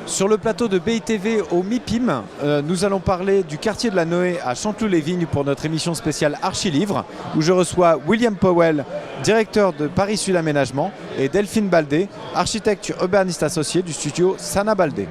Sur le plateau de BITV au MIPIM, nous allons parler du quartier de la Noë à Chanteloup-les-Vignes pour notre émission spéciale Archilivre, où je reçois William Powell, directeur de Paris Sud Aménagement, et Delphine Baldé, architecte urbaniste associé du studio Sana Baldé.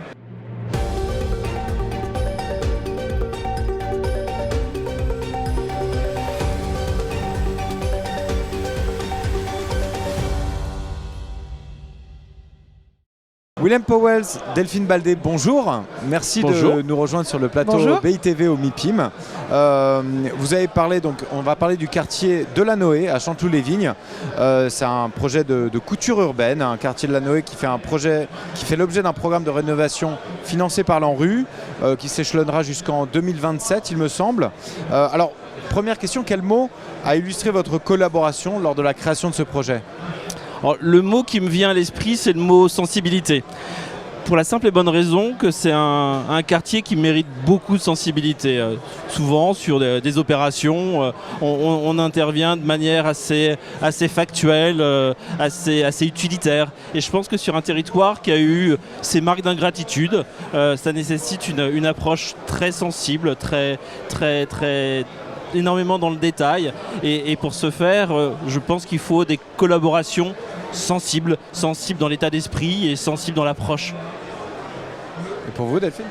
William Powell, Delphine Baldé, bonjour. Merci de nous rejoindre sur le plateau BITV au MIPIM. Vous avez parlé, donc on va parler du quartier de la Noë à Chanteloup-les-Vignes. C'est un projet de couture urbaine, un quartier de la Noë qui fait l'objet d'un programme de rénovation financé par l'ANRU, qui s'échelonnera jusqu'en 2027, il me semble. Alors, première question, quel mot a illustré votre collaboration lors de la création de ce projet ? Alors, le mot qui me vient à l'esprit, c'est le mot sensibilité. Pour la simple et bonne raison que c'est un quartier qui mérite beaucoup de sensibilité. Souvent, sur des opérations, on intervient de manière assez factuelle, assez utilitaire. Et je pense que sur un territoire qui a eu ses marques d'ingratitude, ça nécessite une approche très sensible, très énormément dans le détail. Et pour ce faire, je pense qu'il faut des collaborations sensibles dans l'état d'esprit et sensibles dans l'approche. Et pour vous, Delphine ?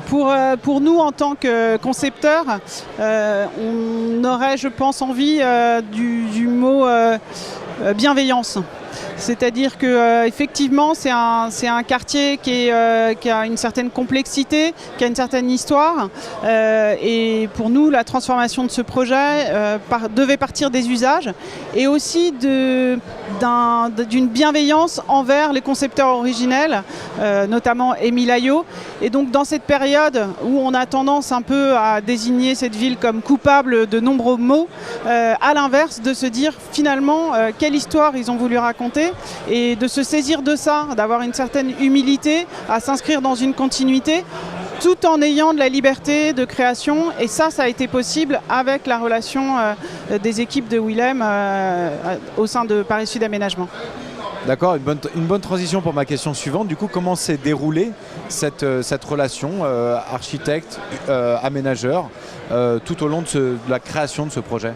Pour nous, en tant que concepteurs, on aurait, je pense, envie du mot bienveillance. C'est-à-dire que effectivement, c'est un quartier qui a une certaine complexité, qui a une certaine histoire. Et pour nous, la transformation de ce projet devait partir des usages et aussi d'une bienveillance envers les concepteurs originels, notamment Émile Aillot. Et donc, dans cette période où on a tendance un peu à désigner cette ville comme coupable de nombreux maux, à l'inverse, de se dire finalement quelle histoire ils ont voulu raconter et de se saisir de ça, d'avoir une certaine humilité, à s'inscrire dans une continuité tout en ayant de la liberté de création. Et ça a été possible avec la relation des équipes de Willem au sein de Paris Sud Aménagement. D'accord, une bonne transition pour ma question suivante. Du coup, comment s'est déroulée cette relation architecte-aménageur tout au long de la création de ce projet ?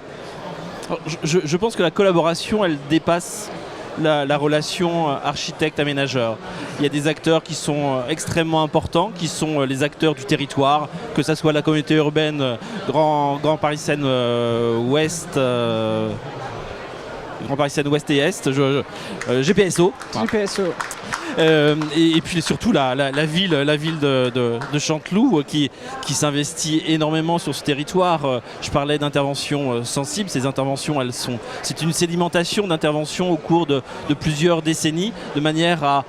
Alors, je pense que la collaboration, elle dépasse la relation architecte-aménageur. Il y a des acteurs qui sont extrêmement importants, qui sont les acteurs du territoire, que ce soit la communauté urbaine Grand Paris Seine Ouest, Grand Paris Seine Ouest et Est, GPSO. GPSO. Et puis surtout la ville de Chanteloup qui s'investit énormément sur ce territoire. Je parlais d'interventions sensibles. Ces interventions, c'est une sédimentation d'interventions au cours de plusieurs décennies, de manière à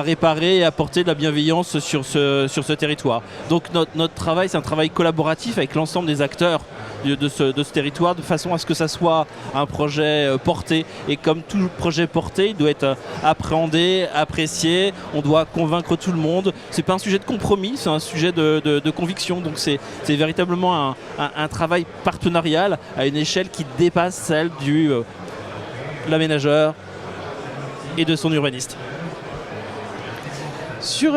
réparer et apporter de la bienveillance sur ce territoire. Donc notre travail, c'est un travail collaboratif avec l'ensemble des acteurs de ce territoire, de façon à ce que ça soit un projet porté. Et comme tout projet porté, il doit être appréhendé, apprécié, on doit convaincre tout le monde. C'est pas un sujet de compromis, c'est un sujet de conviction. Donc c'est véritablement un travail partenarial à une échelle qui dépasse celle de l'aménageur et de son urbaniste. Sur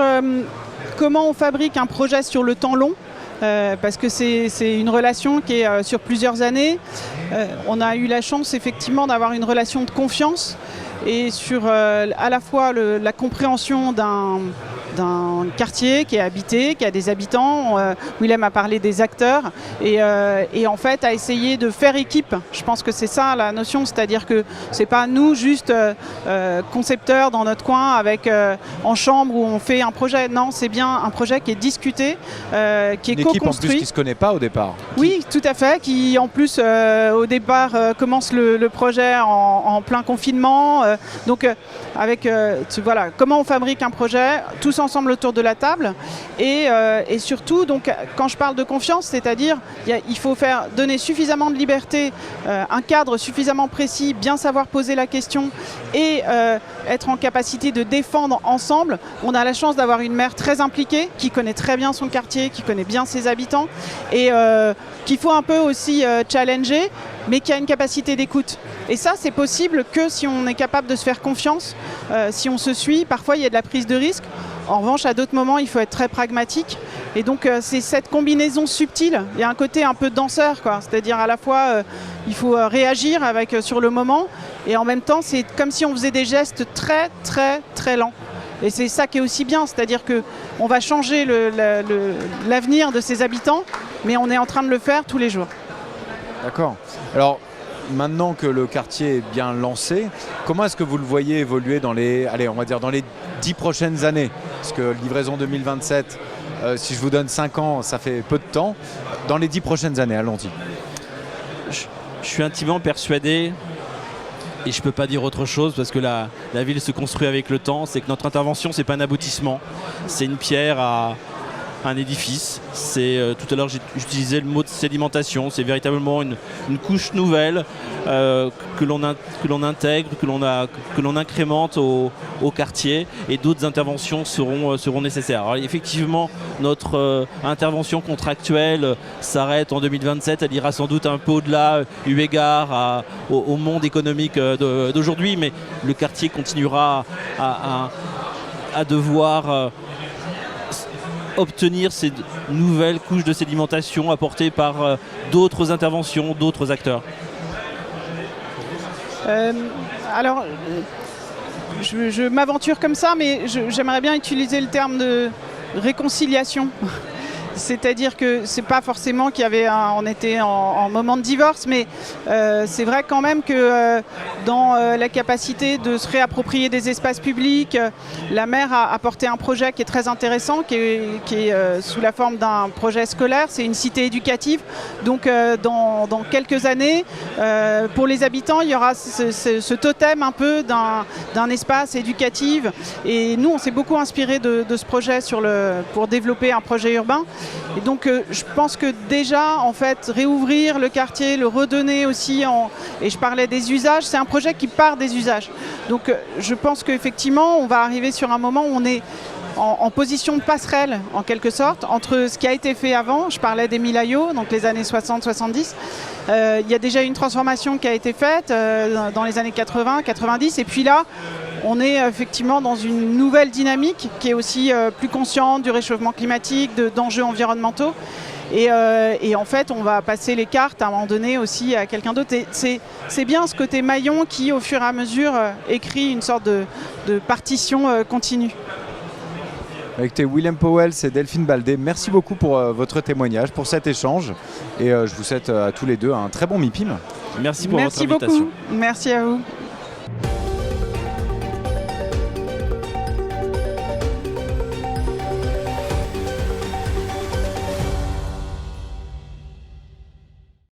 comment on fabrique un projet sur le temps long, parce que c'est une relation qui est sur plusieurs années. On a eu la chance effectivement d'avoir une relation de confiance et sur à la fois la compréhension d'un quartier qui est habité, qui a des habitants. Willem a parlé des acteurs et en fait a essayé de faire équipe. Je pense que c'est ça la notion, c'est-à-dire que c'est pas nous juste concepteurs dans notre coin avec en chambre où on fait un projet. Non, c'est bien un projet qui est discuté, qui est co-construit. Une équipe en plus qui se connaît pas au départ. Oui, tout à fait, qui en plus au départ commence le projet en plein confinement. Donc avec voilà, comment on fabrique un projet tous ensemble autour de la table et surtout donc quand je parle de confiance, c'est-à-dire il faut donner suffisamment de liberté, un cadre suffisamment précis, bien savoir poser la question et être en capacité de défendre ensemble. On a la chance d'avoir une maire très impliquée qui connaît très bien son quartier, qui connaît bien ses habitants et qu'il faut un peu aussi challenger, mais qui a une capacité d'écoute. Et ça, c'est possible que si on est capable de se faire confiance, si on se suit. Parfois, il y a de la prise de risque. En revanche, à d'autres moments, il faut être très pragmatique. Et donc, c'est cette combinaison subtile. Il y a un côté un peu danseur, quoi. C'est-à-dire à la fois, il faut réagir sur le moment, et en même temps, c'est comme si on faisait des gestes très, très, très lents. Et c'est ça qui est aussi bien, c'est-à-dire qu'on va changer l'avenir de ses habitants, mais on est en train de le faire tous les jours. D'accord. Alors, maintenant que le quartier est bien lancé, comment est-ce que vous le voyez évoluer dans les 10 prochaines années? Parce que livraison 2027, si je vous donne 5 ans, ça fait peu de temps. Dans les 10 prochaines années, allons-y. Je suis intimement persuadé, et je ne peux pas dire autre chose parce que la ville se construit avec le temps, c'est que notre intervention, ce n'est pas un aboutissement, c'est une pierre à un édifice. Tout à l'heure j'utilisais le mot de sédimentation, c'est véritablement une couche nouvelle que l'on intègre, que l'on incrémente au quartier, et d'autres interventions seront nécessaires. Alors, effectivement, notre intervention contractuelle s'arrête en 2027, elle ira sans doute un peu au-delà eu égard au monde économique d'aujourd'hui, mais le quartier continuera à devoir obtenir ces nouvelles couches de sédimentation apportées par d'autres interventions, d'autres acteurs. Alors, je m'aventure comme ça, mais j'aimerais bien utiliser le terme de réconciliation. C'est-à-dire que c'est pas forcément on était en moment de divorce, mais c'est vrai quand même que dans la capacité de se réapproprier des espaces publics, la maire a apporté un projet qui est très intéressant, qui est sous la forme d'un projet scolaire. C'est une cité éducative. Donc dans quelques années, pour les habitants, il y aura ce totem un peu d'un espace éducatif. Et nous, on s'est beaucoup inspiré de ce projet pour développer un projet urbain. Et donc je pense que déjà, en fait, réouvrir le quartier, le redonner aussi, et je parlais des usages, c'est un projet qui part des usages. Donc je pense qu'effectivement, on va arriver sur un moment où on est en position de passerelle, en quelque sorte, entre ce qui a été fait avant. Je parlais des Milayo, donc les années 60-70. Il y a déjà une transformation qui a été faite dans les années 80-90, et puis là, on est effectivement dans une nouvelle dynamique qui est aussi plus consciente du réchauffement climatique, d'enjeux environnementaux. Et en fait, on va passer les cartes à un moment donné aussi à quelqu'un d'autre. Et c'est bien ce côté maillon qui, au fur et à mesure, écrit une sorte de partition continue. Avec Willem Pauwels et Delphine Baldé, merci beaucoup pour votre témoignage, pour cet échange. Et je vous souhaite à tous les deux un très bon MIPIM. Merci pour votre invitation. Merci beaucoup. Merci à vous.